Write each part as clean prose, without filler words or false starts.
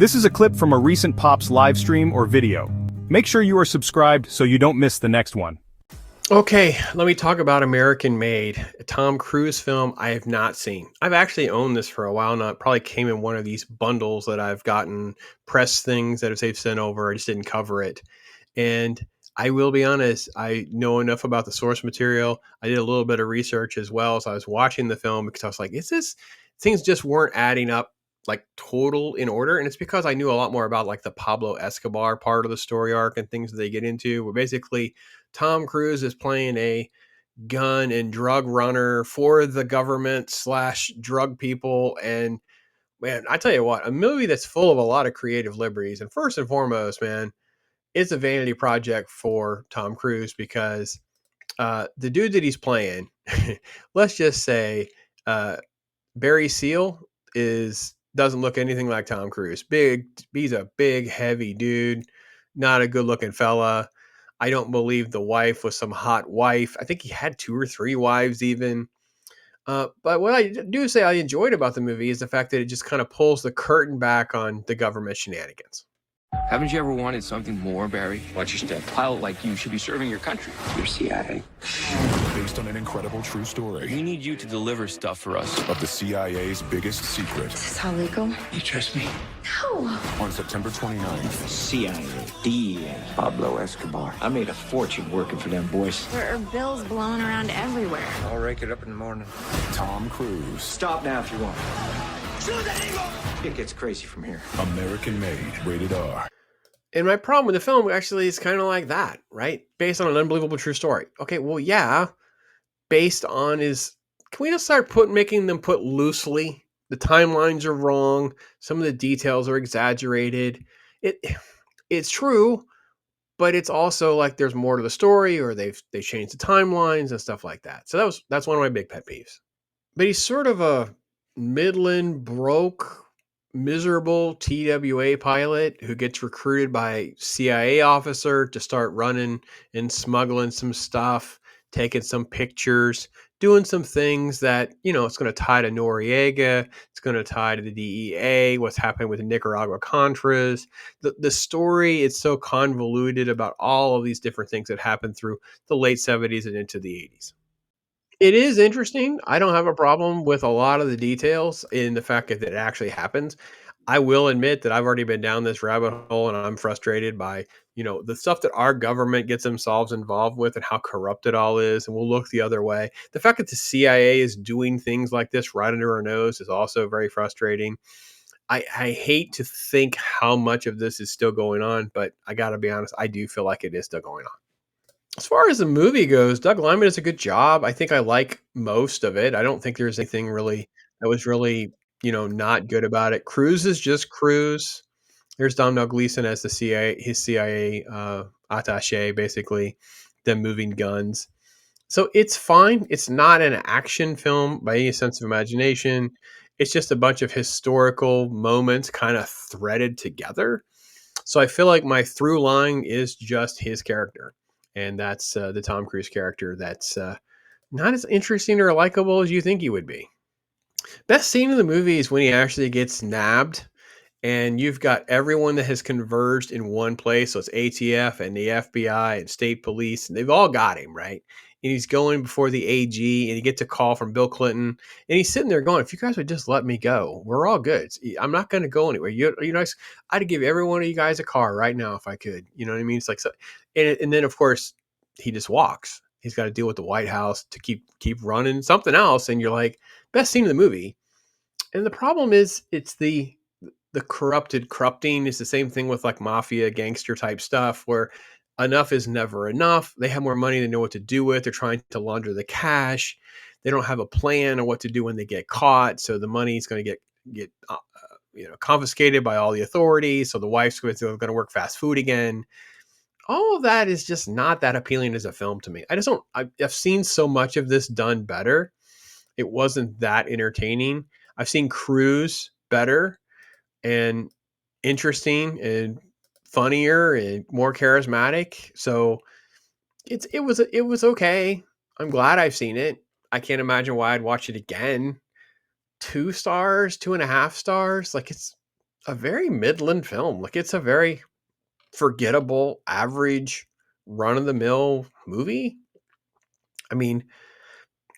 This is a clip from a recent Pops live stream or video. Make sure you are subscribed so you don't miss the next one. Okay, let me talk about American Made, a Tom Cruise film I have not seen. I've actually owned this for a while now. It probably came in one of these bundles that I've gotten, press things that they've sent over. I just didn't cover it. And I will be honest, I know enough about the source material. I did a little bit of research as well. So I was watching the film because I was like, things just weren't adding up like total in order. And it's because I knew a lot more about like the Pablo Escobar part of the story arc and things that they get into, where basically Tom Cruise is playing a gun and drug runner for the government slash drug people. And man, I tell you what, a movie that's full of a lot of creative liberties. And first and foremost, man, it's a vanity project for Tom Cruise because the dude that he's playing, let's just say Barry Seal doesn't look anything like Tom Cruise. He's a big, heavy dude, not a good looking fella. I don't believe the wife was some hot wife. I think he had 2 or 3 wives even. But what I do say I enjoyed about the movie is the fact that it just kind of pulls the curtain back on the government shenanigans. Haven't you ever wanted something more, Barry? Watch your step. A pilot like you should be serving your country. You're CIA. Based on an incredible true We story need you to deliver stuff for us. of the CIA's biggest secret. Is this all legal? You trust me? No. On September 29th, CIA, DEA, Pablo Escobar. I made a fortune working for them boys. There are bills blowing around everywhere. I'll rake it up in the morning. Tom Cruise, Stop now if you want. It gets crazy from here. American Made, rated R. And my problem with the film actually is kind of like that, right? Based on an unbelievable true story. Okay, well, yeah, based on is, can we just start making them put loosely? The timelines are wrong. Some of the details are exaggerated. It's true, but it's also like there's more to the story, or they changed the timelines and stuff like that. So that's one of my big pet peeves. But he's sort of a Midland broke, miserable TWA pilot who gets recruited by a CIA officer to start running and smuggling some stuff, taking some pictures, doing some things that, it's going to tie to Noriega. It's going to tie to the DEA, what's happening with the Nicaragua Contras. The story is so convoluted about all of these different things that happened through the late 70s and into the 80s. It is interesting. I don't have a problem with a lot of the details in the fact that it actually happens. I will admit that I've already been down this rabbit hole and I'm frustrated by, the stuff that our government gets themselves involved with and how corrupt it all is. And we'll look the other way. The fact that the CIA is doing things like this right under our nose is also very frustrating. I hate to think how much of this is still going on, but I got to be honest, I do feel like it is still going on. As far as the movie goes, Doug Liman does a good job. I think I like most of it. I don't think there's anything really that was really, not good about it. Cruise is just Cruise. There's Domhnall Gleeson as his CIA attaché, basically, them moving guns. So it's fine. It's not an action film by any sense of imagination. It's just a bunch of historical moments kind of threaded together. So I feel like my through line is just his character. And that's the Tom Cruise character that's not as interesting or likable as you think he would be. Best scene in the movie is when he actually gets nabbed and you've got everyone that has converged in one place. So it's ATF and the FBI and state police, and they've all got him, right? And he's going before the AG and he gets a call from Bill Clinton and he's sitting there going, if you guys would just let me go, we're all good. I'm not going to go anywhere. I'd give every one of you guys a car right now if I could. You know what I mean? It's like, so, and then of course he just walks. He's got to deal with the White House to keep running something else. And you're like, best scene in the movie. And the problem is it's the corrupting is the same thing with like mafia gangster type stuff where enough is never enough. They have more money than know what to do with. They're trying to launder the cash. They don't have a plan on what to do when they get caught. So the money is going to get confiscated by all the authorities. So the wife's going to work fast food again. All of that is just not that appealing as a film to me. I've seen so much of this done better. It wasn't that entertaining. I've seen Cruise better and interesting and funnier and more charismatic. So it was okay. I'm glad I've seen it. I can't imagine why I'd watch it again. 2 stars, 2.5 stars. Like a very Midland film. Like, it's a very forgettable, average, run-of-the-mill movie. I mean,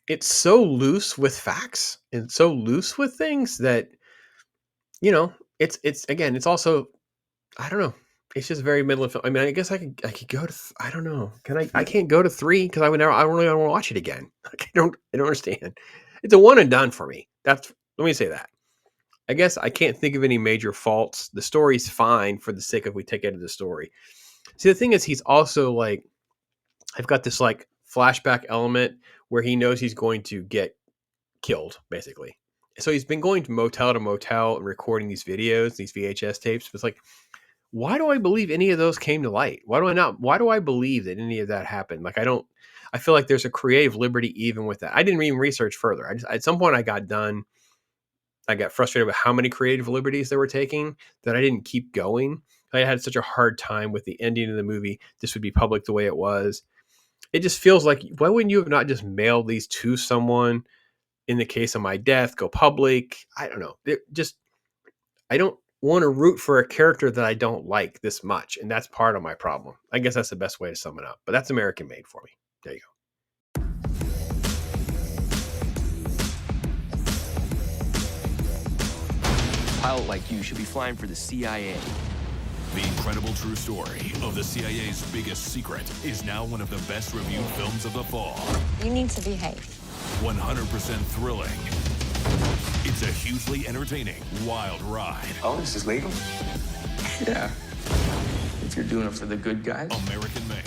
it's so loose with facts and so loose with things that, it's again, it's also, I don't know. It's just very Midland film. I mean, I guess I could go to I don't know. I can't go to 3 because I would never I don't really want to watch it again. Like, I don't understand. It's a one and done for me. Let me say that. I guess I can't think of any major faults. The story's fine for the sake of we take it to the story. See, the thing is, he's also like, I've got this like flashback element where he knows he's going to get killed, basically. So he's been going to motel and recording these videos, these VHS tapes. It's like, why do I believe any of those came to light? Why do I believe that any of that happened? Like, I feel like there's a creative liberty even with that. I didn't even research further. At some point I got done. I got frustrated with how many creative liberties they were taking that I didn't keep going. I had such a hard time with the ending of the movie. This would be public the way it was. It just feels like, why wouldn't you have not just mailed these to someone in the case of my death, go public? I don't know. I don't want to root for a character that I don't like this much. And that's part of my problem. I guess that's the best way to sum it up. But that's American made for me. There you go. A pilot like you should be flying for the CIA. The incredible true story of the CIA's biggest secret is now one of the best reviewed films of the fall. You need to behave. 100% thrilling. It's a hugely entertaining, wild ride. Oh, this is legal? Yeah. If you're doing it for the good guys. American made.